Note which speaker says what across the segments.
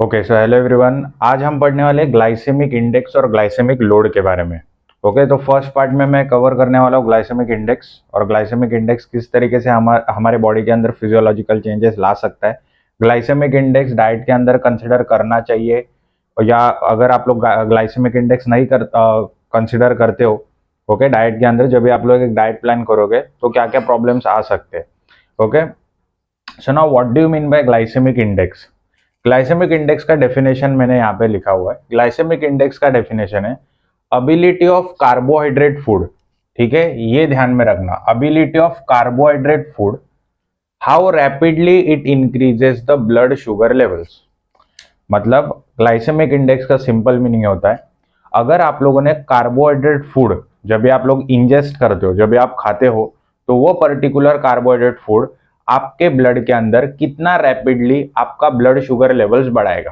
Speaker 1: Okay so hello everyone. आज हम पढ़ने वाले ग्लाइसेमिक इंडेक्स और ग्लाइसेमिक लोड के बारे में। ओके तो फर्स्ट पार्ट में मैं कवर करने वाला हूँ ग्लाइसेमिक इंडेक्स और ग्लाइसेमिक इंडेक्स किस तरीके से हमारे बॉडी के अंदर फिजियोलॉजिकल चेंजेस ला सकता है। ग्लाइसेमिक इंडेक्स डाइट के अंदर कंसिडर करना चाहिए या अगर आप लोग ग्लाइसेमिक इंडेक्स नहीं कंसिडर करते हो ओके डाइट के अंदर, जब भी आप लोग एक डाइट प्लान करोगे तो क्या क्या प्रॉब्लम्स आ सकते हैं। Okay so now what do you mean by glycaemic index. Glycaemic index का डेफिनेशन मैंने यहाँ पे लिखा हुआ है। ग्लाइसेमिक इंडेक्स का डेफिनेशन है अबिलिटी ऑफ कार्बोहाइड्रेट फूड। ठीक है, ये ध्यान में रखना, ability of carbohydrate food, how rapidly it increases the blood sugar levels. मतलब ग्लाइसेमिक इंडेक्स का सिंपल मीनिंग होता है अगर आप लोगों ने कार्बोहाइड्रेट फूड जब भी आप लोग इंजेस्ट करते हो, जब भी आप खाते हो, तो वो पर्टिकुलर कार्बोहाइड्रेट फूड आपके ब्लड के अंदर कितना रैपिडली आपका ब्लड शुगर लेवल्स बढ़ाएगा।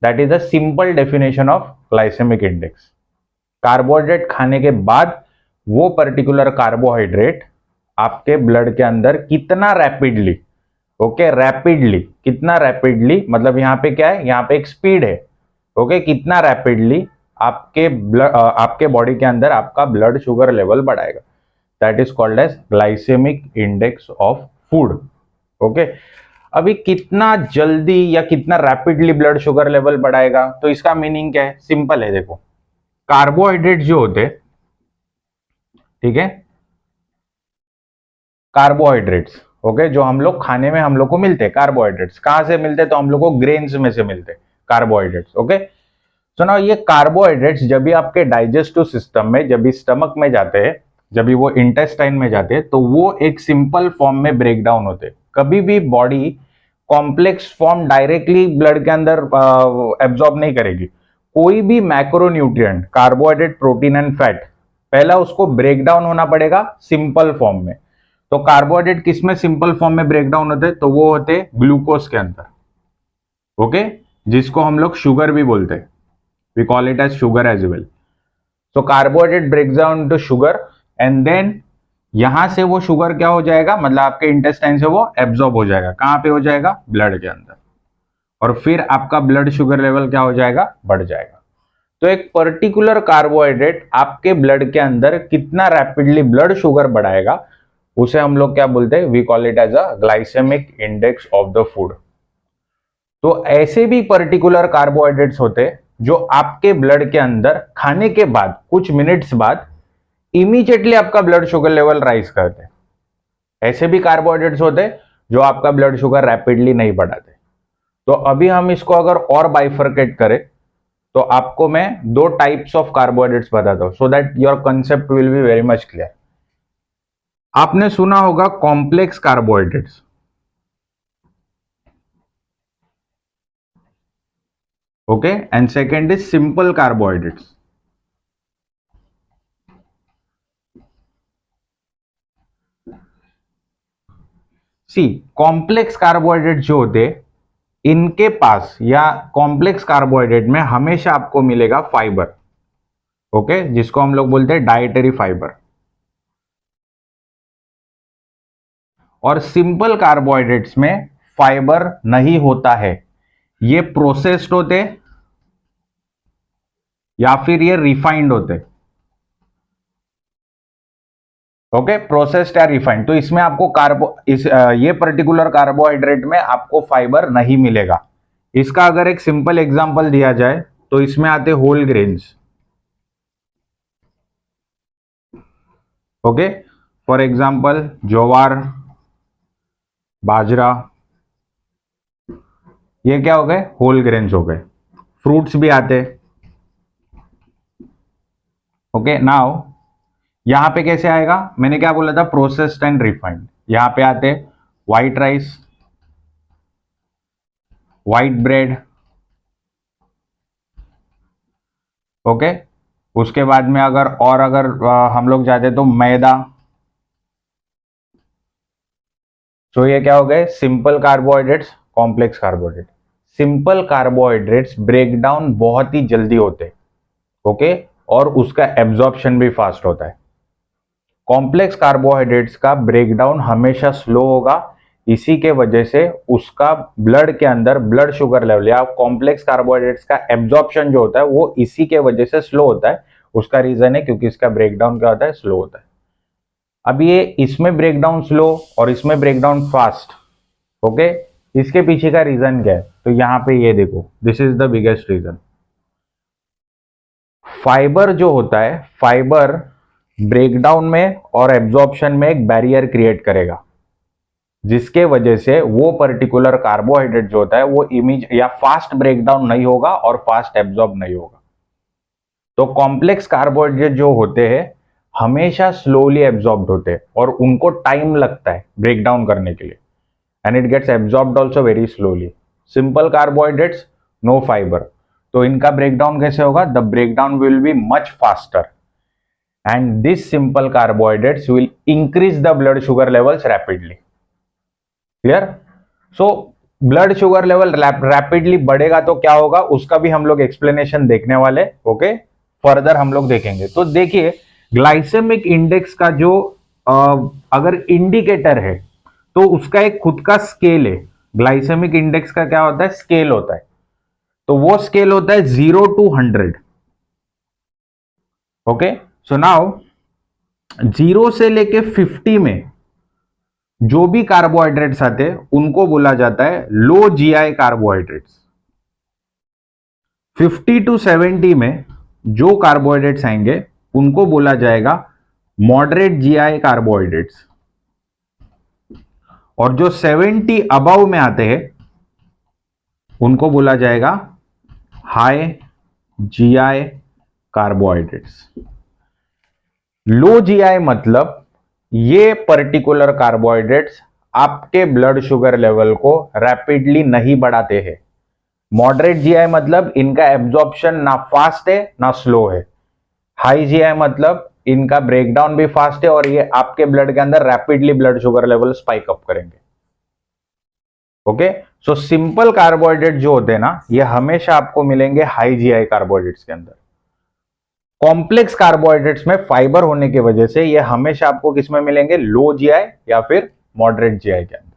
Speaker 1: That is the simple definition of glycaemic index. Carbohydrate खाने के बाद वो पर्टिकुलर कार्बोहाइड्रेट आपके ब्लड के अंदर कितना रैपिडली, ओके रैपिडली, कितना रैपिडली मतलब यहाँ पे क्या है, यहाँ पे एक स्पीड है। ओके कितना रैपिडली आपके बॉडी के अंदर आपका ब्लड शुगर लेवल बढ़ाएगा। That is called as glycaemic index of food. Okay अभी कितना जल्दी या कितना रैपिडली ब्लड शुगर लेवल बढ़ाएगा, तो इसका मीनिंग क्या है, सिंपल है। देखो कार्बोहाइड्रेट जो होते, ठीक है, कार्बोहाइड्रेट्स ओके जो हम लोग खाने में हम लोग को मिलते हैं, कार्बोहाइड्रेट्स कहां से मिलते हैं, तो हम लोग को ग्रेन्स में से मिलते हैं कार्बोहाइड्रेट्स। ओके सो ना ये कार्बोहाइड्रेट्स जब भी आपके डाइजेस्टिव सिस्टम में, जब भी स्टमक में जाते हैं, जब भी वो इंटेस्टाइन में जाते हैं, तो वो एक सिंपल फॉर्म में ब्रेक डाउन होते हैं। कभी भी body complex form directly blood के अंदर एब्जॉर्ब नहीं करेगी। कोई भी macronutrient, carbohydrate, protein and fat, पहला उसको ब्रेक डाउन होना पड़ेगा सिंपल फॉर्म में। तो कार्बोहाइड्रेट किस में सिंपल फॉर्म में ब्रेक डाउन होते हैं, तो वो होते ग्लूकोज के अंदर। ओके जिसको हम लोग शुगर भी बोलते हैं, we call it as sugar as well. So carbohydrate break down to sugar and then यहां से वो शुगर क्या हो जाएगा, मतलब आपके इंटेस्टाइन से वो एब्जॉर्ब हो जाएगा। कहां पे हो जाएगा, ब्लड के अंदर, और फिर आपका ब्लड शुगर लेवल क्या हो जाएगा, बढ़ जाएगा। तो एक पर्टिकुलर कार्बोहाइड्रेट आपके ब्लड के अंदर कितना रैपिडली ब्लड शुगर बढ़ाएगा, उसे हम लोग क्या बोलते हैं, we call it as a glycaemic index of the food. तो ऐसे भी पर्टिकुलर कार्बोहाइड्रेट्स होते हैं जो आपके ब्लड के अंदर खाने के बाद कुछ मिनट्स बाद इमीडिएटली आपका ब्लड शुगर लेवल राइज करते हैं। ऐसे भी कार्बोहाइड्रेट्स होते हैं जो आपका ब्लड शुगर रैपिडली नहीं बढ़ाते। तो अभी हम इसको अगर और बाइफर्केट करें तो आपको मैं दो टाइप्स ऑफ कार्बोहाइड्रेट्स बताता हूं, so that your concept will be very much clear. आपने सुना होगा complex carbohydrates, okay, and second is simple carbohydrates. See complex carbohydrate जो होते इनके पास, या कॉम्प्लेक्स कार्बोहाइड्रेट में हमेशा आपको मिलेगा फाइबर, ओके जिसको हम लोग बोलते हैं डाइटरी फाइबर। और सिंपल कार्बोहाइड्रेट्स में फाइबर नहीं होता है, ये प्रोसेस्ड होते या फिर ये रिफाइंड होते। ओके प्रोसेस्ड या रिफाइंड, तो इसमें आपको ये पर्टिकुलर कार्बोहाइड्रेट में आपको फाइबर नहीं मिलेगा। इसका अगर एक सिंपल एग्जांपल दिया जाए तो इसमें आते whole grains. Okay for example jowar, bajra, ये क्या हो गए, होल ग्रेन्स हो गए। फ्रूट्स भी आते। ओके नाउ यहां पे कैसे आएगा, मैंने क्या बोला था, प्रोसेस्ड एंड रिफाइंड। यहां पे आते white rice, white bread, okay उसके बाद में अगर हम लोग जाते तो मैदा। तो ये क्या हो गए, simple carbohydrates, complex carbohydrate. Simple carbohydrates break down बहुत ही जल्दी होते, ओके और उसका एब्जॉर्प्शन भी फास्ट होता है। कॉम्प्लेक्स कार्बोहाइड्रेट्स का ब्रेकडाउन हमेशा स्लो होगा, इसी के वजह से उसका ब्लड के अंदर ब्लड शुगर लेवल या कॉम्प्लेक्स कार्बोहाइड्रेट्स का एब्जॉर्प्शन जो होता है वो इसी के वजह से स्लो होता है। उसका रीजन है क्योंकि इसका ब्रेकडाउन क्या होता है, स्लो होता है। अब ये इसमें ब्रेकडाउन स्लो और इसमें ब्रेकडाउन फास्ट, ओके, इसके पीछे का रीजन क्या है? तो यहां पे ये देखो, this is the biggest reason. Fibre जो होता है, फाइबर ब्रेकडाउन में और एब्जॉर्प्शन में एक बैरियर क्रिएट करेगा, जिसके वजह से वो पर्टिकुलर कार्बोहाइड्रेट जो होता है वो इमीज या फास्ट ब्रेकडाउन नहीं होगा और फास्ट एब्जॉर्ब नहीं होगा। तो कॉम्प्लेक्स कार्बोहाइड्रेट जो होते हैं हमेशा स्लोली एब्जॉर्ब्ड होते हैं और उनको टाइम लगता है ब्रेकडाउन करने के लिए, and it gets absorbed also very slowly. Simple carbohydrates, no fibre, तो इनका ब्रेकडाउन कैसे होगा? The breakdown will be much faster and this simple carbohydrates will increase the blood sugar levels rapidly. Clear? So blood sugar level rapidly बढ़ेगा तो क्या होगा उसका भी हम लोग एक्सप्लेनेशन देखने वाले, ओके, फर्दर हम लोग देखेंगे। तो देखिए ग्लाइसेमिक इंडेक्स का जो अगर इंडिकेटर है तो उसका एक खुद का स्केल है। ग्लाइसेमिक इंडेक्स का क्या होता है? स्केल होता है। तो वो स्केल होता है 0 to 100। ओके, सो नाउ 0 से लेके 50 में जो भी कार्बोहाइड्रेट्स आते हैं उनको बोला जाता है लो जीआई कार्बोहाइड्रेट्स। 50 to 70 में जो कार्बोहाइड्रेट्स आएंगे उनको बोला जाएगा मॉडरेट जीआई कार्बोहाइड्रेट्स, और जो 70 अबव में आते हैं उनको बोला जाएगा high GI carbohydrates. Low GI मतलब ये पर्टिकुलर कार्बोहाइड्रेट्स आपके ब्लड शुगर लेवल को रैपिडली नहीं बढ़ाते हैं। मॉडरेट जीआई मतलब इनका एब्जॉर्प्शन ना फास्ट है ना स्लो है। हाई जीआई मतलब इनका ब्रेकडाउन भी फास्ट है और ये आपके ब्लड के अंदर rapidly blood sugar level spike up करेंगे। ओके, सो सिंपल कार्बोहाइड्रेट जो होते हैं ना ये हमेशा आपको मिलेंगे हाई जीआई कार्बोहाइड्रेट्स के अंदर। कॉम्प्लेक्स कार्बोहाइड्रेट्स में फाइबर होने की वजह से ये हमेशा आपको किसमें मिलेंगे? लो जीआई या फिर मॉडरेट जीआई के अंदर।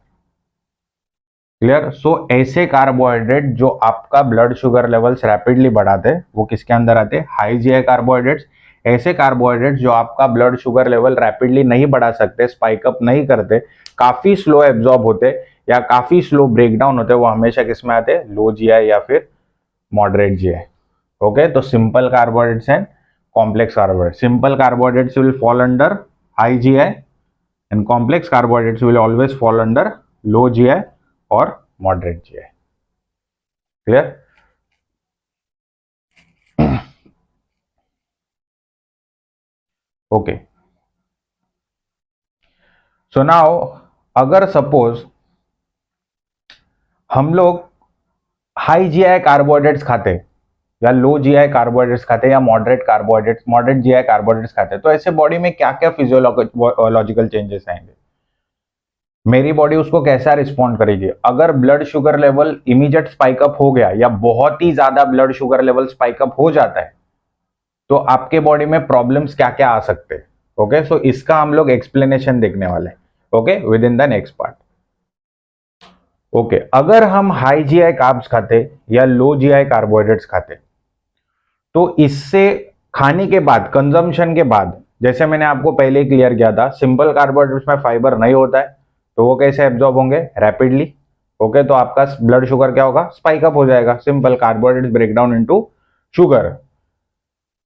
Speaker 1: क्लियर? सो ऐसे कार्बोहाइड्रेट जो आपका ब्लड शुगर लेवल्स रैपिडली बढ़ाते हैं वो किसके अंदर आते हैं? High GI carbohydrates. ऐसे कार्बोहाइड्रेट्स जो आपका ब्लड शुगर लेवल रैपिडली नहीं बढ़ा सकते, स्पाइक अप नहीं करते, काफी स्लो एब्जॉर्ब होते या काफी स्लो ब्रेकडाउन होते, वो हमेशा किसमें आते हैं? लो जीआई या फिर मॉडरेट जीआई। ओके, तो simple carbohydrates and complex carbohydrates. Simple carbohydrates will fall under high GI and complex carbohydrates will always fall under low GI or moderate GI. Clear? Okay. So now अगर suppose हम लोग high GI carbohydrates खाते या low GI carbohydrates खाते या moderate GI carbohydrates खाते तो ऐसे बॉडी में क्या क्या फिजियोलॉजिकल चेंजेस आएंगे? मेरी बॉडी उसको कैसा रिस्पॉन्ड करेगी? अगर ब्लड शुगर लेवल इमीडिएट स्पाइकअप हो गया या बहुत ही ज्यादा ब्लड शुगर लेवल स्पाइकअप हो जाता है तो आपके बॉडी में प्रॉब्लम्स क्या क्या आ सकते हैं? ओके, सो इसका हम लोग एक्सप्लेनेशन देखने वाले हैं, okay, with in the next part. Okay, अगर हम हाई जीआई कार्ब्स खाते या लो जीआई कार्बोहाइड्रेट्स खाते तो इससे खाने के बाद, कंजम्पशन के बाद, जैसे मैंने आपको पहले ही क्लियर किया था, सिंपल कार्बोहाइड्रेट्स में फाइबर नहीं होता है तो वो कैसे एब्जॉर्ब होंगे? रैपिडली। ओके, तो आपका ब्लड शुगर क्या होगा? स्पाइक अप हो जाएगा। Simple carbohydrates break down into sugar.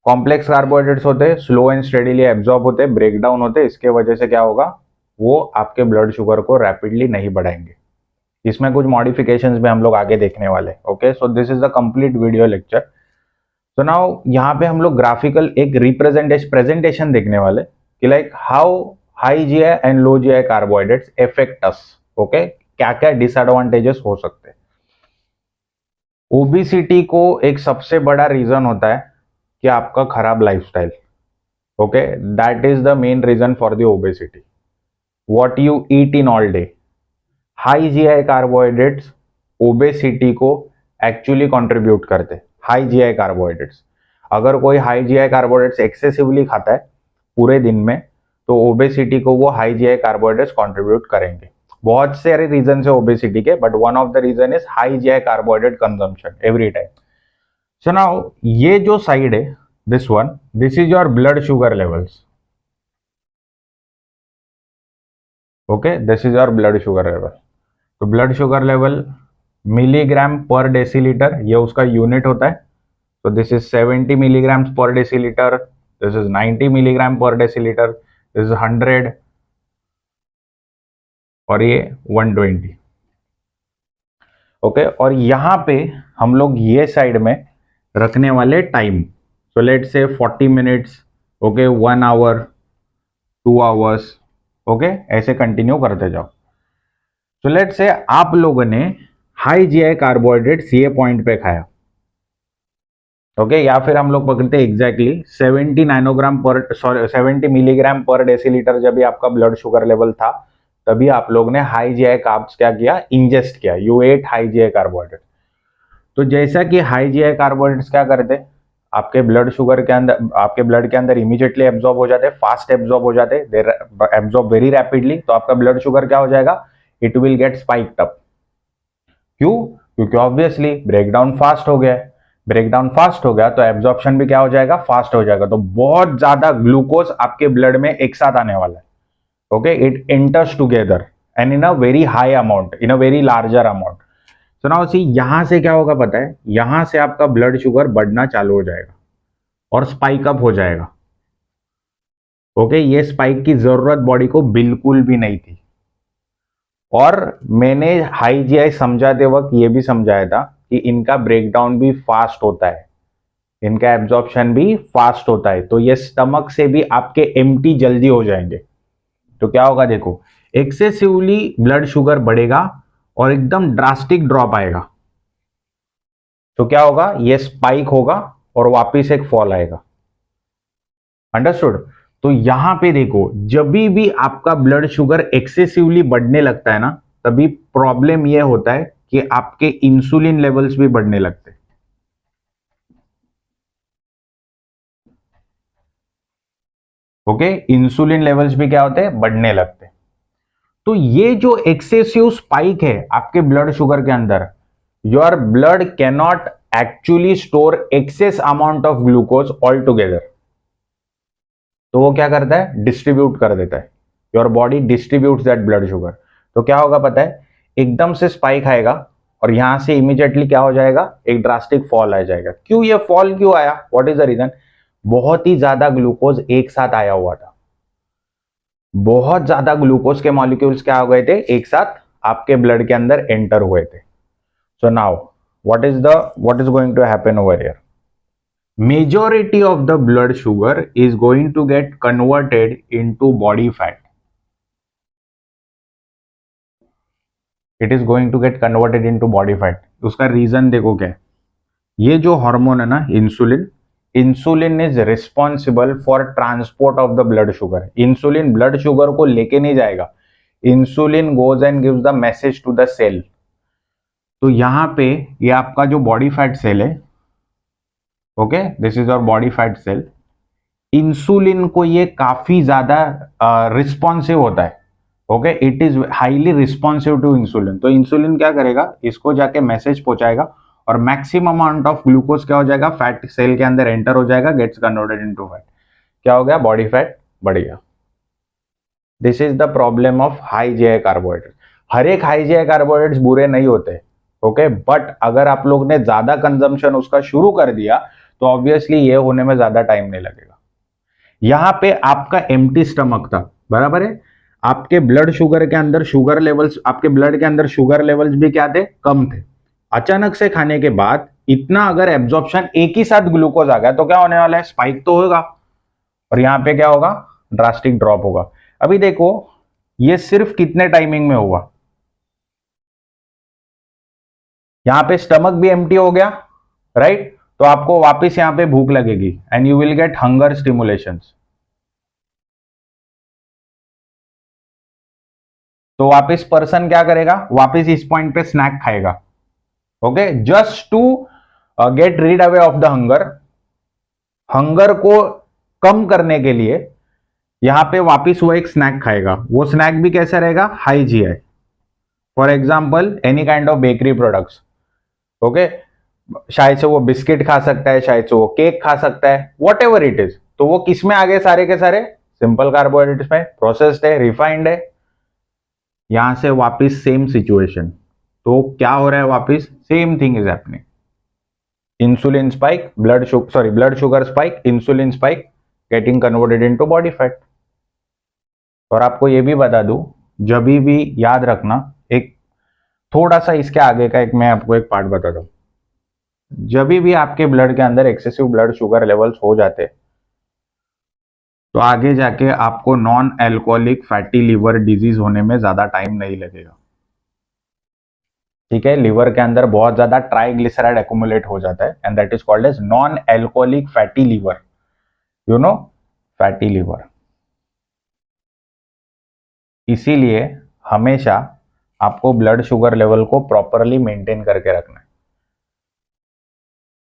Speaker 1: Complex carbohydrates होते हैं स्लो एंड स्टेडीली एब्जॉर्ब होते हैं, ब्रेक डाउन होते हैं, इसके वजह से क्या होगा? वो आपके ब्लड शुगर को रैपिडली नहीं बढ़ाएंगे। इसमें कुछ मॉडिफिकेशंस भी हम लोग आगे देखने वाले। Okay, so this is the complete video lecture. तो नाउ यहाँ पे हम लोग ग्राफिकल एक प्रेजेंटेशन देखने वाले कि like how high GI and low GI carbohydrates effect us. Okay, क्या क्या डिसएडवांटेजेस हो सकते हैं? ओबेसिटी को एक सबसे बड़ा रीजन होता है कि आपका खराब lifestyle. Okay, that is the main reason for the obesity. What you eat in all day. High GI carbohydrates obesity को एक्चुअली कंट्रीब्यूट करते। हाई जीआई कार्बोहाइड्रेट्स, अगर कोई हाई जीआई कार्बोहाइड्रेट्स एक्सेसिवली खाता है पूरे दिन में तो ओबेसिटी को वो हाई जीआई कार्बोहाइड्रेट्स कंट्रीब्यूट करेंगे। बहुत सारे रीजन है ओबेसिटी के, but one of the reason is high GI carbohydrate consumption every time. So now ये जो साइड है, this one, this is your blood sugar levels. Okay, this is your blood sugar level. तो blood sugar level milligram per decilitre, ये उसका unit होता है. तो this is 70 milligrams per deciliter, this is 90 milligram per deciliter, this is 100 और ये 120. Okay, और यहां पे हम लोग ये साइड में रखने वाले टाइम. सो let say 40 minutes, okay, 1 hour, 2 hours, okay, ऐसे कंटिन्यू करते जाओ. सो लेट से आप लोगों ने हाई जीआई कार्बोहाइड्रेट्स ये पॉइंट पे खाया, ओके, या फिर हम लोग पकड़ते exactly 70 nanogram per, sorry 70 milligram per decilitre जब भी आपका ब्लड शुगर लेवल था, तभी आप लोग ने हाई जीआई कार्ब्स क्या किया, इंजेस्ट किया, you at high GI carbohydrate. तो जैसा कि हाई जीआई कार्बोहाइड्रेट्स क्या करते, आपके ब्लड शुगर के अंदर, आपके ब्लड के अंदर इमीडिएटली एब्जॉर्ब हो जाते, फास्ट एब्जॉर्ब हो जाते, दे एब्जॉर्ब वेरी रैपिडली. तो आपका ब्लड शुगर क्या हो जाएगा, it will get spiked up. क्यों? क्योंकि ऑब्वियसली ब्रेकडाउन फास्ट हो गया है. ब्रेकडाउन फास्ट हो गया तो एब्जॉर्प्शन भी क्या हो जाएगा, फास्ट हो जाएगा. तो बहुत ज्यादा ग्लूकोज आपके ब्लड में एक साथ आने वाला है. Okay, it enters together and in a very high amount, in a very larger amount. So now see, यहां से क्या होगा पता है, यहां से आपका ब्लड शुगर बढ़ना चालू हो जाएगा और स्पाइक अप हो जाएगा. ओके, ये स्पाइक की जरूरत बॉडी को बिल्कुल भी नहीं थी. और मैंने हाई जीआई समझाते वक्त ये भी समझाया था कि इनका ब्रेकडाउन भी फास्ट होता है, इनका एब्जॉर्प्शन भी फास्ट होता है. तो ये स्टमक से भी आपके एम्प्टी जल्दी हो जाएंगे. तो क्या होगा देखो, एक्सेसिवली ब्लड शुगर बढ़ेगा और एकदम ड्रास्टिक ड्रॉप आएगा. तो क्या होगा, ये स्पाइक होगा और वापिस एक फॉल आएगा. अंडरस्टूड? तो यहां पे देखो, जब भी आपका ब्लड शुगर एक्सेसिवली बढ़ने लगता है ना, तभी प्रॉब्लम यह होता है कि आपके इंसुलिन लेवल्स भी बढ़ने लगते हैं. ओके, इंसुलिन लेवल्स भी क्या होते हैं, बढ़ने लगते हैं. तो ये जो एक्सेसिव स्पाइक है आपके ब्लड शुगर के अंदर, your blood can not actually store excess amount of glucose all together. तो वो क्या करता है, डिस्ट्रीब्यूट कर देता है. Your body distributes that blood sugar. तो क्या होगा पता है, एकदम से स्पाइक आएगा और यहां से इमीडिएटली क्या हो जाएगा, एक ड्रास्टिक फॉल आ जाएगा. क्यों ये फॉल क्यों आया, व्हाट इज द रीजन? बहुत ही ज्यादा ग्लूकोज एक साथ आया हुआ था. बहुत ज्यादा ग्लूकोज के मॉलिक्यूल्स क्या हो गए थे, एक साथ आपके ब्लड के अंदर एंटर हुए थे. So now what is going to happen over here, majority of the blood sugar is going to get converted into body fat. It is going to get converted into body fat. उसका reason देखो क्या है, ये जो hormone है ना insulin, insulin is responsible for transport of the blood sugar. Insulin blood sugar को लेके नहीं जाएगा, insulin goes and gives the message to the cell. तो यहां पे ये आपका जो बॉडी फैट सेल है, okay, this is your body fat cell. Insulin को ये काफी ज्यादा रिस्पॉन्सिव होता है. Okay, it is highly responsive to insulin. तो इंसुलिन क्या करेगा, इसको जाके मैसेज पहुंचाएगा और मैक्सिमम अमाउंट ऑफ ग्लूकोज क्या हो जाएगा, फैट सेल के अंदर एंटर हो जाएगा, गेट्स कन्वर्टेड इनटू फैट. क्या हो गया, बॉडी फैट बढ़ गया. This is the problem of high GI carbohydrate. हर एक हाई जीआई कार्बोहाइड्रेट्स बुरे नहीं होते, ओके, बट अगर आप लोग ने ज्यादा कंजम्पशन उसका शुरू कर दिया तो ऑब्वियसली ये होने में ज्यादा टाइम नहीं लगेगा. यहां पे आपका एम्प्टी स्टमक था, बराबर है, आपके ब्लड शुगर के अंदर शुगर लेवल्स, आपके ब्लड के अंदर शुगर लेवल्स भी क्या थे, कम थे. अचानक से खाने के बाद इतना अगर एब्जॉर्प्शन एक ही साथ ग्लूकोज आ गया तो क्या होने वाला है, स्पाइक तो होगा और यहां पे क्या होगा, ड्रास्टिक ड्रॉप होगा. अभी देखो ये सिर्फ कितने टाइमिंग में हुआ, यहां पे स्टमक भी एम्प्टी हो गया, राइट. तो आपको वापस यहां पे भूख लगेगी and you will get hunger stimulations. तो वापस पर्सन क्या करेगा, वापस इस पॉइंट पे स्नैक खाएगा. Okay, just to get rid away of the hunger. Hunger को कम करने के लिए यहां पे वापस वो एक स्नैक खाएगा. वो स्नैक भी कैसा रहेगा, high GI. For example any kind of bakery products, okay, शायद से वो बिस्किट खा सकता है, शायद से वो केक खा सकता है, वॉट एवर इट इज, तो वो किस में आ गए सारे के सारे, सिंपल कार्बोहाइड्रेट्स में, प्रोसेस्ड है, रिफाइंड है। यहां से वापिस सेम सिचुएशन, तो क्या हो रहा है, वापिस same thing is happening, insulin spike, blood sugar spike, insulin spike getting converted into body fat. और आपको ये भी बता दूं, जब भी याद रखना, एक थोड़ा सा इसके आगे का एक मैं आपको एक पार्ट बताता हूं, जब भी आपके ब्लड के अंदर एक्सेसिव ब्लड शुगर लेवल्स हो जाते, तो आगे जाके आपको non alcoholic fatty liver disease होने में ज्यादा टाइम नहीं लगेगा। ठीक है, लीवर के अंदर बहुत ज्यादा ट्राइग्लिसराइड एक्युमुलेट हो जाता है and that is called as non alcoholic fatty liver, you know, fatty liver. इसीलिए हमेशा आपको ब्लड शुगर लेवल को प्रॉपरली मेंटेन करके रखना है।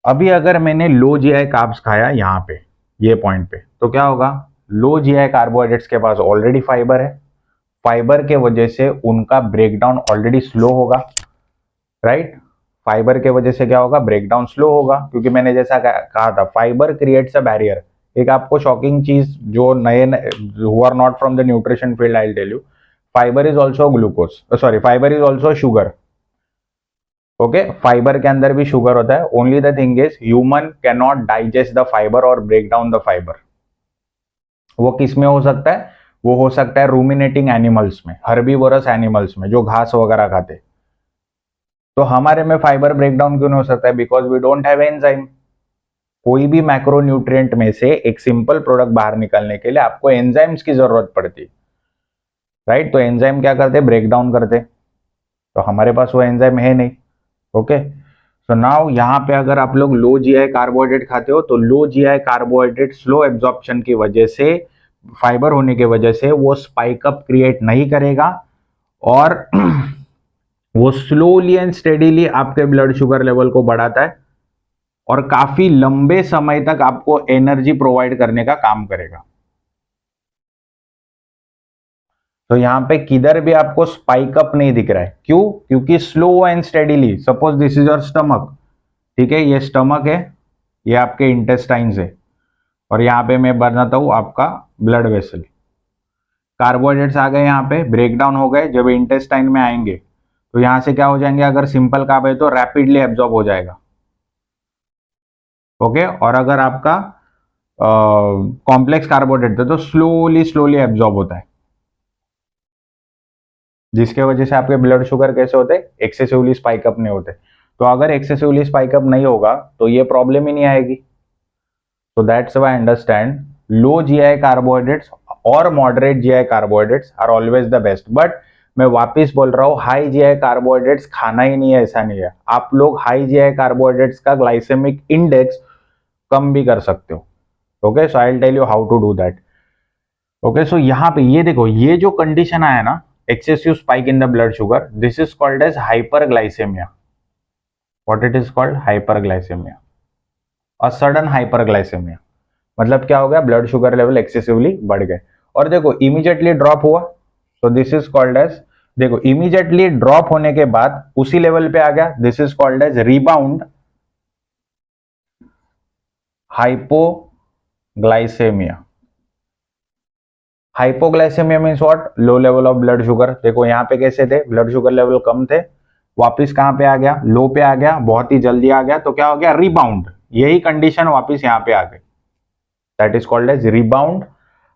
Speaker 1: अभी अगर मैंने लो जीआई कार्ब्स खाया यहाँ पे, ये पॉइंट पे, तो क्या होगा, लो जीआई कार्बोहाइड्रेट्स के पास ऑलरेडी फाइबर है, फाइबर के वजह से उनका ब्रेकडाउन ऑलरेडी स्लो होगा, राइट। फाइबर के वजह से क्या होगा, ब्रेकडाउन स्लो होगा, क्योंकि मैंने जैसा कहा था, फाइबर क्रिएट्स अ बैरियर। एक आपको शॉकिंग चीज, जो नए who are not from the nutrition field, I will tell you, fibre is also glucose, sorry, fibre is also sugar. Okay, fibre के अंदर भी शुगर होता है, only the thing is human can not digest the fibre और break down the fibre. वो किस में हो सकता है, वो हो सकता है रूमिनेटिंग एनिमल्स में, हर्बीवोरस एनिमल्स में, जो घास वगैरह खाते। तो हमारे में फाइबर ब्रेकडाउन क्यों नहीं हो सकता है, because we don't have enzyme. कोई भी मैक्रोन्यूट्रिएंट में से एक सिंपल प्रोडक्ट बाहर निकालने के लिए आपको एंजाइम्स की जरूरत पड़ती, राइट। तो एंजाइम क्या करते, ब्रेक डाउन करते, तो हमारे पास वो एंजाइम है नहीं। ओके, सो नाउ यहाँ पे अगर आप लोग लो जीआई कार्बोहाइड्रेट खाते हो, तो low GI carbohydrate slow absorption की वजह से, फाइबर होने की वजह से वो स्पाइक अप क्रिएट नहीं करेगा, और वो स्लोली एंड स्टेडीली आपके ब्लड शुगर लेवल को बढ़ाता है, और काफी लंबे समय तक आपको एनर्जी प्रोवाइड करने का काम करेगा। तो यहां पे किधर भी आपको स्पाइक अप नहीं दिख रहा है, क्यों, क्योंकि slow and steadily, suppose this is your stomach, ठीक है, ये स्टमक है, ये आपके इंटेस्टाइन्स है, और यहाँ पे मैं बनाता हूं आपका ब्लड वेसल। कार्बोहाइड्रेट्स आ गए, यहाँ पे ब्रेक डाउन हो गए, जब इंटेस्टाइन में आएंगे तो यहाँ से क्या हो जाएंगे, अगर सिंपल कार्ब है तो रैपिडली एब्जॉर्ब हो जाएगा, ओके। और अगर आपका कॉम्प्लेक्स कार्बोहाइड्रेट है तो स्लोली स्लोली एब्जॉर्ब होता है, जिसके वजह से आपके ब्लड शुगर कैसे होते हैं, एक्सेसिवली स्पाइक अप नहीं होते। तो अगर एक्सेसिवली स्पाइक अप नहीं होगा तो ये प्रॉब्लम ही नहीं आएगी। So that's why I understand low GI carbohydrates और moderate GI carbohydrates are always the best. But मैं वापस बोल रहा हूँ, हाई GI कार्बोहाइड्रेट्स खाना ही नहीं है, ऐसा नहीं है। आप लोग हाई GI कार्बोहाइड्रेट्स का ग्लाइसेमिक इंडेक्स कम भी कर सकते हो, okay. So I will tell you how to do that, okay. So यहाँ पे ये देखो, ये जो कंडीशन आया ना, excessive spike in the blood sugar, this is called as hyperglycaemia. What it is called, hyperglycaemia, और सडन हाइपरग्लाइसेमिया। मतलब क्या हो गया, ब्लड शुगर लेवल एक्सेसिवली बढ़ गए, और देखो इमीडिएटली ड्रॉप हुआ, तो दिस इज कॉल्ड एज, देखो इमीडिएटली ड्रॉप होने के बाद उसी लेवल पे आ गया, this is called as rebound hypoglycaemia. Hypoglycaemia means what, low level of blood sugar. देखो यहाँ पे कैसे थे, ब्लड शुगर लेवल कम थे, वापिस कहां पे आ गया, लो पे आ गया, बहुत ही जल्दी आ गया, तो क्या हो गया, रिबाउंड। यही कंडीशन वापिस यहाँ पे आ गई, that is called as rebound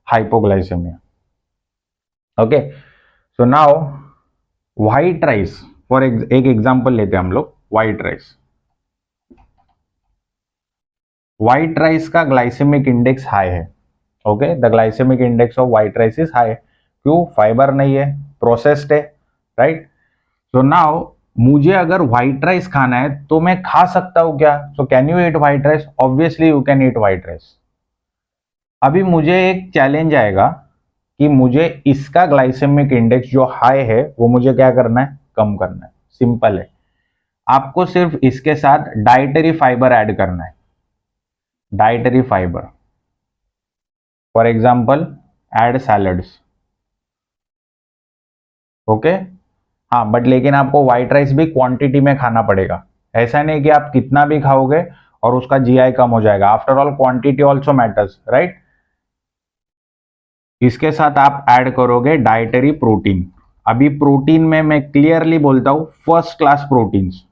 Speaker 1: hypoglycaemia, okay. So now white rice, for एक एग्जांपल लेते हैं हम लोग, व्हाइट राइस। व्हाइट राइस का ग्लाइसेमिक इंडेक्स हाई है, okay, the glycaemic index of white rice is high. क्यों, फाइबर नहीं है, प्रोसेस्ड है, राइट। सो नाउ मुझे अगर व्हाइट राइस खाना है तो मैं खा सकता हूं क्या, so can you eat white rice, obviously you can eat white rice. अभी मुझे एक चैलेंज आएगा कि मुझे इसका ग्लाइसेमिक इंडेक्स जो हाई है वो मुझे क्या करना है, कम करना है। सिंपल है, आपको सिर्फ इसके साथ डाइटरी फाइबर ऐड करना है, dietary fibre. For example add salads, okay, हाँ, बट लेकिन आपको व्हाइट राइस भी क्वांटिटी में खाना पड़ेगा। ऐसा नहीं कि आप कितना भी खाओगे और उसका जीआई कम हो जाएगा। After all quantity also matters, right. इसके साथ आप ऐड करोगे डाइटरी प्रोटीन। अभी प्रोटीन में मैं क्लियरली बोलता हूं, first class proteins,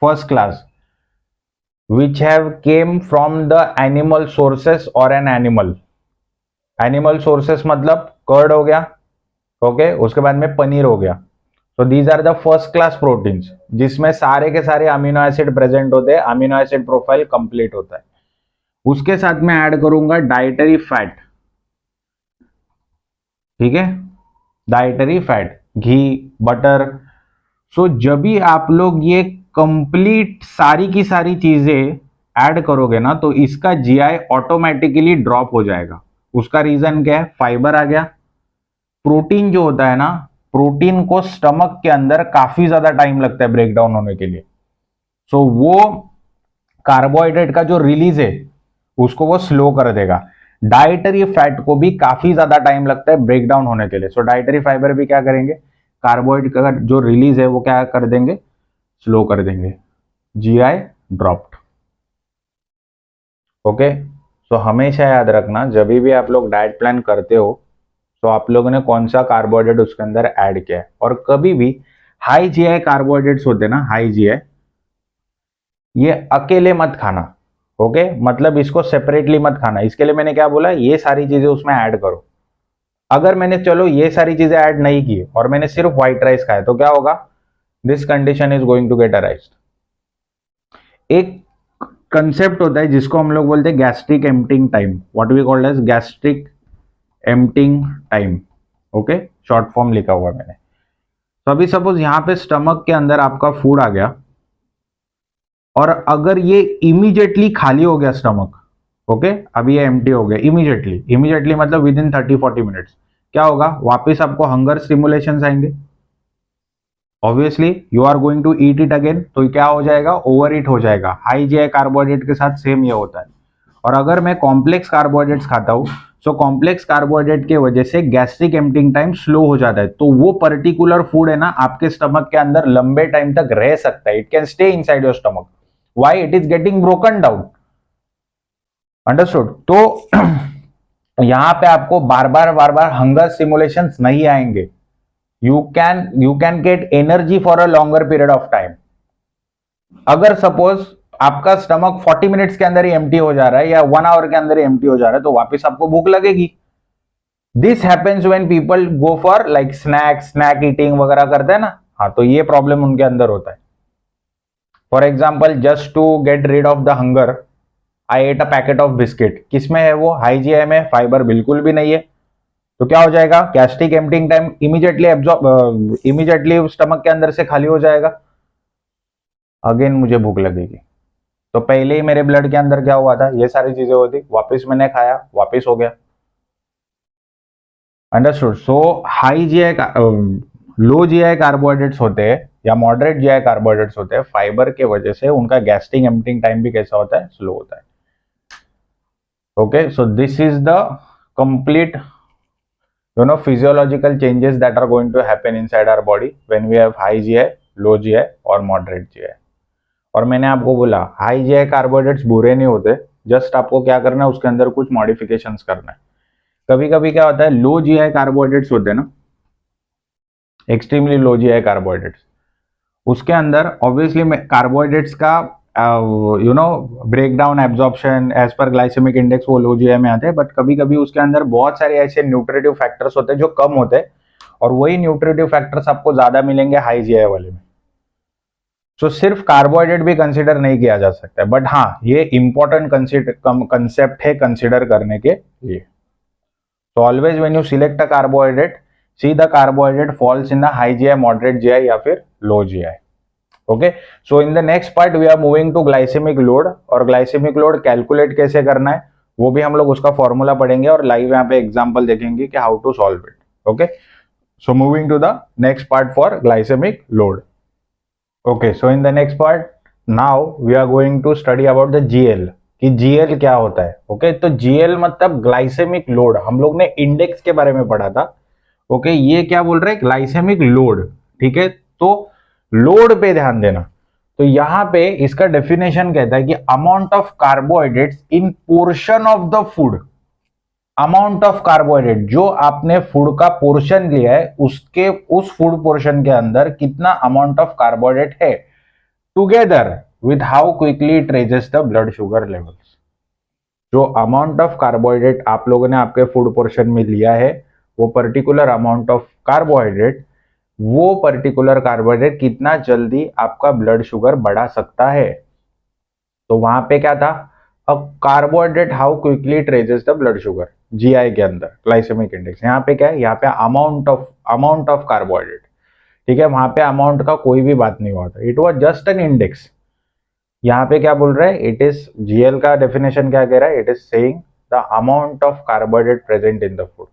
Speaker 1: first class which have came from the animal sources or an animal। Animal sources मतलब कर्ड हो गया, ओके, उसके बाद में पनीर हो गया। तो these are the first class proteins जिसमें सारे के सारे अमीनो एसिड प्रेजेंट होते हैं, अमीनो एसिड प्रोफाइल कंप्लीट होता है। उसके साथ में ऐड करूंगा डाइटरी फैट, ठीक है, डाइटरी फैट, घी, बटर। सो जब भी आप लोग ये कंप्लीट सारी की सारी चीजें ऐड करोगे ना, तो इसका जीआई ऑटोमेटिकली ड्रॉप हो जाएगा। उसका रीजन क्या है? फाइबर आ गया। प्रोटीन जो होता है ना, प्रोटीन को स्टमक के अंदर काफी ज्यादा टाइम लगता है ब्रेक डाउन होने के लिए। सो वो कार्बोहाइड्रेट का जो रिलीज है उसको वो स्लो कर देगा। डाइटरी फैट को भी काफी ज्यादा टाइम लगता है ब्रेक डाउन होने के लिए। सो डाइटरी फाइबर भी क्या करेंगे? कार्बोहाइड्रेट का जो रिलीज है वो क्या कर देंगे? स्लो कर देंगे। GI dropped. ओके, सो हमेशा याद रखना जब भी आप लोग डाइट प्लान करते हो तो आप लोगों ने कौन सा कार्बोहाइड्रेट उसके अंदर ऐड किया है। और कभी भी हाई जीआई कार्बोहाइड्रेट्स होते हैं ना, हाई जीआई, ये अकेले मत खाना। ओके, मतलब इसको सेपरेटली मत खाना। इसके लिए मैंने क्या बोला, ये सारी चीजें उसमें ऐड करो। अगर मैंने चलो ये सारी चीजें ऐड नहीं की और मैंने सिर्फ व्हाइट राइस खाया तो क्या होगा? This condition is going to get arised. एक कंसेप्ट होता है जिसको हम लोग बोलते हैं gastric emptying time, what we called as gastric emptying time. Okay, short form लिखा हुआ मैंने। तो अभी सपोज यहां पे स्टमक के अंदर आपका फूड आ गया और अगर ये इमीडिएटली खाली हो गया स्टमक, ओके, अभी ये एम्प्टी हो गया इमीडिएटली, इमीडिएटली मतलब विद इन 30-40 मिनट्स, क्या होगा? वापस आपको हंगर स्टिमुलेशन आएंगे। Obviously you are going to eat it again, तो क्या हो जाएगा? ओवर ईट हो जाएगा। हाई जीआई कार्बोहाइड्रेट के साथ सेम ये होता है। और अगर मैं कॉम्प्लेक्स कार्बोहाइड्रेट्स खाता हूं, सो कॉम्प्लेक्स कार्बोहाइड्रेट की वजह से गैस्ट्रिक एम्प्टिंग टाइम स्लो हो जाता है। तो वो पर्टिकुलर फूड है ना, आपके स्टमक के अंदर लंबे टाइम तक रह सकता है। It can stay inside your stomach. Why? It is getting broken down. Understood? तो यहां पे आपको बार बार हंगर स्टिमुलेशंस नहीं आएंगे। You can get energy for a longer period of time. अगर सपोज आपका स्टमक 40 मिनट्स के अंदर ही एम्प्टी हो जा रहा है या 1 आवर के अंदर ही एम्प्टी हो जा रहा है, तो वापस आपको भूख लगेगी। This happens when people go for like snack eating वगैरह करते हैं ना, हाँ, तो ये प्रॉब्लम उनके अंदर होता है। For example, just to get rid of the hunger I ate a packet of biscuit. किसमें है वो? हाई जीआई में। फाइबर बिल्कुल भी नहीं है। तो क्या हो जाएगा? Gastric emptying time immediately absorb, immediately stomach के अंदर से खाली हो जाएगा। अगेन मुझे भूख लगेगी। तो पहले ही मेरे ब्लड के अंदर क्या हुआ था? ये सारी चीजें होती, वापस मैंने खाया, वापस हो गया। अंडरस्टूड? सो high GI, low GI carbohydrates होते हैं या मॉडरेट जीआई कार्बोहाइड्रेट्स होते हैं, फाइबर के वजह से उनका गैस्ट्रिक एम्प्टिंग टाइम भी कैसा होता है? स्लो होता है। Okay, so this is the complete physiological changes that are going to happen inside our body when we have high GI, low GI और moderate GI। और मैंने आपको बोला हाई जीआई कार्बोहाइड्रेट्स बुरे नहीं होते, जस्ट आपको क्या करना है, उसके अंदर कुछ मॉडिफिकेशंस करना है। कभी कभी क्या होता है, लो जीआई कार्बोहाइड्रेट्स होते हैं ना, एक्सट्रीमली लो जीआई कार्बोहाइड्रेट्स, उसके अंदर ऑब्वियसली कार्बोहाइड्रेट्स का ब्रेक डाउन एब्जॉर्प्शन एज पर ग्लाइसेमिक इंडेक्स वो लो जीआई में आते हैं। बट कभी कभी उसके अंदर बहुत सारे ऐसे न्यूट्रिटिव फैक्टर्स होते हैं जो कम होते हैं, और वही न्यूट्रिटिव फैक्टर्स आपको ज्यादा मिलेंगे हाई जीआई वाले में। तो सिर्फ कार्बोहाइड्रेट भी कंसिडर नहीं किया जा सकता है, बट हाँ, ये इंपॉर्टेंट कंसेप्ट है कंसिडर करने के लिए। तो always when you select a carbohydrate, see the carbohydrate falls in the high GI, moderate GI या फिर low GI. Okay, so in the next part we are moving to glycaemic load, और glycaemic load calculate कैसे करना है वो भी हम लोग उसका फॉर्मूला पढ़ेंगे और लाइव यहाँ पे एग्जांपल देखेंगे कि how to solve it. Okay, so moving to the next part for glycaemic load. Okay, so in the next part now we are going to study about the GL, कि GL क्या होता है। Okay, तो GL मतलब glycaemic load. हम लोग ने index के बारे में पढ़ा था, ओके, ये क्या बोल रहा है, ग्लाइसेमिक लोड। ठीक है, तो लोड पे ध्यान देना। तो यहां पे इसका डेफिनेशन कहता है कि amount of carbohydrates in portion of the food. Amount of carbohydrate, जो आपने फूड का पोर्शन लिया है उसके उस फूड पोर्शन के अंदर कितना अमाउंट ऑफ कार्बोहाइड्रेट है, together with how quickly it raises the blood sugar levels. जो अमाउंट ऑफ कार्बोहाइड्रेट आप लोगों ने आपके फूड पोर्शन में लिया है, वो पर्टिकुलर अमाउंट ऑफ कार्बोहाइड्रेट, वो पर्टिकुलर कार्बोहाइड्रेट कितना जल्दी आपका ब्लड शुगर बढ़ा सकता है। तो वहां पे क्या था, a carbohydrate how quickly it raises the blood sugar, GI के अंदर ग्लाइसेमिक इंडेक्स। यहाँ पे क्या है, यहाँ पे अमाउंट ऑफ कार्बोहाइड्रेट। ठीक है, वहां पे अमाउंट का कोई भी बात नहीं हुआ था, it was just an index. यहाँ पे क्या बोल रहा है, इट इज जीएल का डेफिनेशन क्या कह रहा है, it is saying the amount of carbohydrate present in the food,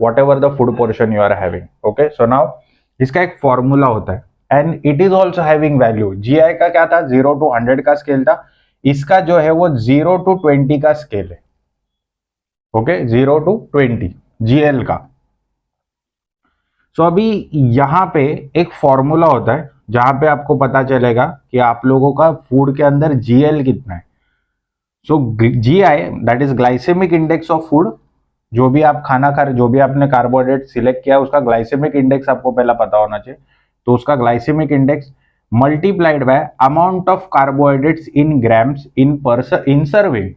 Speaker 1: whatever the food portion you are having. Okay, so now इसका एक फॉर्मूला होता है and it is also having value. GI का क्या था, 0 to 100 का scale था, इसका जो है वो 0 to 20 का स्केल है। ओके, 0 to 20 जीएल का। सो अभी यहां पे एक फॉर्मूला होता है जहां पे आपको पता चलेगा कि आप लोगों का फूड के अंदर जीएल कितना है। So GI that is glycaemic index of food. जो भी आप खाना खा रहे, जो भी आपने कार्बोहाइड्रेट सिलेक्ट किया, उसका ग्लाइसेमिक इंडेक्स आपको पहला पता होना चाहिए। तो उसका glycaemic index multiplied by amount of carbohydrates in grams in serving.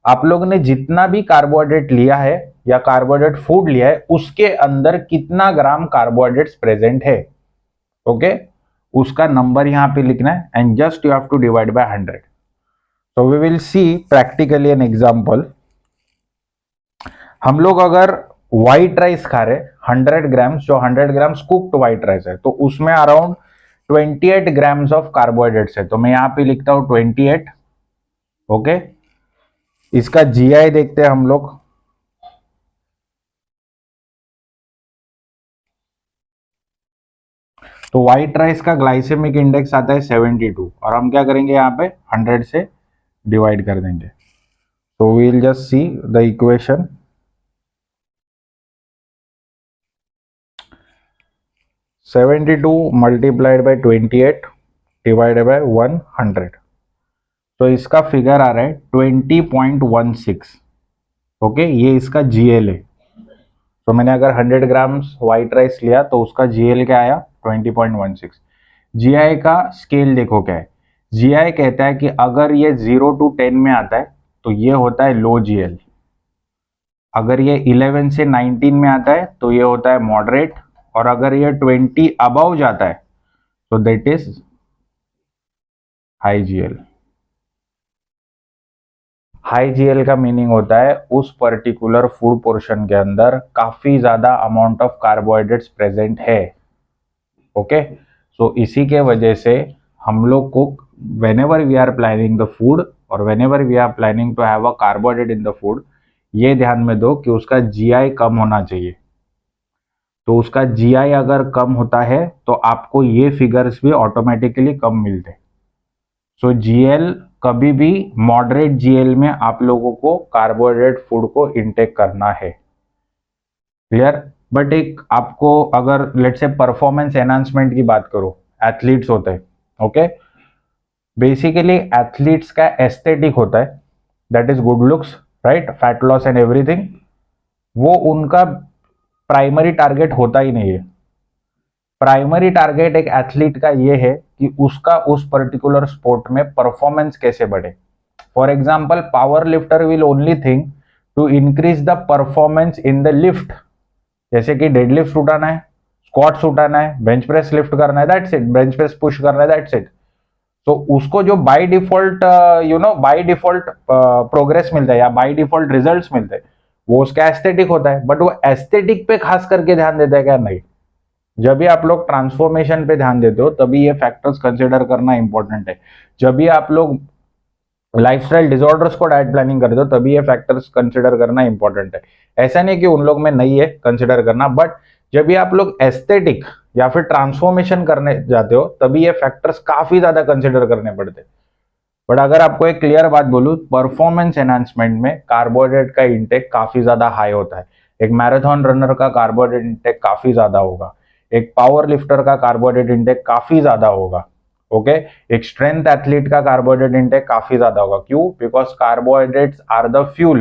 Speaker 1: आप लोगों ने जितना भी कार्बोहाइड्रेट लिया है या कार्बोहाइड्रेट फूड लिया है, उसके अंदर कितना ग्राम कार्बोहाइड्रेट्स प्रेजेंट है। ओके, उसका नंबर यहां पे लिखना है and just you have to divide by 100। So we will see practically an example. हम लोग अगर व्हाइट राइस खा रहे 100 ग्राम्स, जो 100 ग्राम्स कुक्ड व्हाइट राइस है, तो उसमें अराउंड 28 ग्राम्स ऑफ कार्बोहाइड्रेट्स है। तो मैं यहां पे लिखता हूं 28। ओके, इसका जीआई देखते हैं हम लोग। तो व्हाइट राइस का ग्लाइसेमिक इंडेक्स आता है 72 और हम क्या करेंगे, यहाँ पे 100 से डिवाइड कर देंगे। तो we will just see the equation. 72 multiplied by 28 divided by 100। तो इसका फिगर आ रहा है 20.16। ओके, ये इसका जीएल है। तो मैंने अगर 100 ग्राम्स व्हाइट राइस लिया तो उसका जीएल क्या आया, 20.16। जीआई का स्केल देखो क्या है, जीआई कहता है कि अगर ये 0 to 10 में आता है तो ये होता है लो जीएल, अगर ये 11 से 19 में आता है तो ये होता है मॉडरेट, और अगर ये 20 अबव जाता है तो that is high GL. High GL का मीनिंग होता है उस पर्टिकुलर फूड पोर्शन के अंदर काफी ज्यादा अमाउंट ऑफ कार्बोहाइड्रेट्स प्रेजेंट है। ओके, सो इसी के वजह से हम लोग को whenever we are planning the food और whenever we are planning to have a carbohydrate in the food, ये ध्यान में दो कि उसका जीआई कम होना चाहिए। तो उसका जीआई अगर कम होता है तो आपको ये फिगर्स भी ऑटोमेटिकली कम मिलते। सो जीएल कभी भी मॉडरेट जीएल में आप लोगों को कार्बोहाइड्रेट फूड को इनटेक करना है। क्लियर? बट एक आपको अगर लेट से परफॉर्मेंस एनहांसमेंट की बात करो, एथलीट्स होते हैं, ओके, बेसिकली एथलीट्स का एस्थेटिक होता है, that is good looks, right, fat loss and everything. वो उनका प्राइमरी टारगेट होता ही नहीं है। प्राइमरी टारगेट एक एथलीट का ये है कि उसका उस पर्टिकुलर स्पोर्ट में परफॉर्मेंस कैसे बढ़े। For example, power lifter will only think to increase the performance in the lift, जैसे कि डेडलिफ्ट उठाना है, स्क्वाट्स उठाना है, बेंच प्रेस लिफ्ट करना है, that's it, bench press push करना है, दैट्स इट। तो उसको जो by default by default progress मिलता है या बाय डिफॉल्ट रिजल्ट्स मिलते हैं, वो उसका एस्थेटिक होता है। बट वो एस्थेटिक पे खास करके ध्यान देता है क्या, नहीं। जब भी आप लोग ट्रांसफॉर्मेशन पे ध्यान देते हो तभी ये फैक्टर्स कंसिडर करना इंपॉर्टेंट है। जब भी आप लोग लाइफस्टाइल डिसऑर्डर्स को डाइट प्लानिंग करते हो तभी ये फैक्टर्स कंसिडर करना इंपॉर्टेंट है। ऐसा नहीं कि उन लोग में नहीं है कंसिडर करना, बट जब भी आप लोग एस्थेटिक या फिर ट्रांसफॉर्मेशन करने जाते हो तभी ये फैक्टर्स काफी ज्यादा कंसिडर करने पड़ते। बट अगर आपको एक क्लियर बात बोलूं, परफॉर्मेंस एनहांसमेंट में कार्बोहाइड्रेट का इंटेक काफी ज्यादा हाई होता है। एक मैराथन रनर का कार्बोहाइड्रेट इंटेक काफी ज्यादा होगा, एक पावर लिफ्टर का कार्बोहाइड्रेट इंटेक काफी ज्यादा होगा, ओके। एक स्ट्रेंथ एथलीट का कार्बोहाइड्रेट इंटेक काफी ज्यादा होगा। क्यों? Because carbohydrates are the fuel.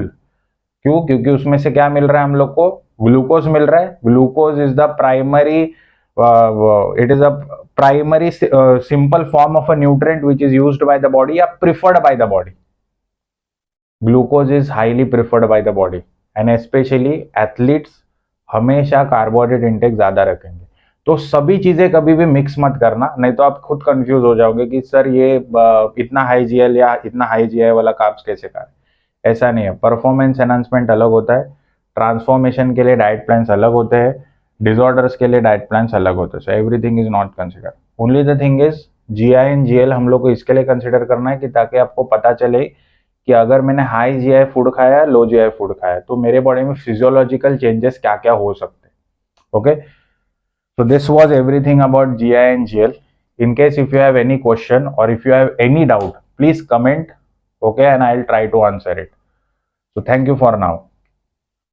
Speaker 1: क्यों? क्योंकि उसमें से क्या मिल रहा है हम लोग को? ग्लूकोज मिल रहा है। Glucose is the primary, it is a primary simple form of a nutrient which is used by the body या preferred by the body. Glucose is highly preferred by the body and specially athletes हमेशा carbohydrate intake ज्यादा रखेंगे। तो सभी चीजें कभी भी mix मत करना, नहीं तो आप खुद कंफ्यूज हो जाओगे कि सर ये इतना हाई जीएल या इतना हाई जीआई वाला कार्ब्स कैसे खा रहे हैं। ऐसा नहीं है। परफॉर्मेंस एनहांसमेंट अलग होता है, ट्रांसफॉर्मेशन के लिए डाइट प्लान्स अलग होते हैं, डिसऑर्डर्स के लिए डाइट प्लान्स अलग होते हैं। So everything is not consider. Only the thing is GI and GL हम लोग को इसके लिए कंसिडर करना है कि ताकि आपको पता चले कि अगर मैंने हाई जीआई फूड खाया, लो जीआई फूड खाया, तो मेरे बॉडी में फिजियोलॉजिकल चेंजेस क्या क्या हो सकते हैं। Okay, so this was everything about GI and GL. In case if you have any question or if you have any doubt, please comment, okay, and I'll try to answer it. So thank you for now.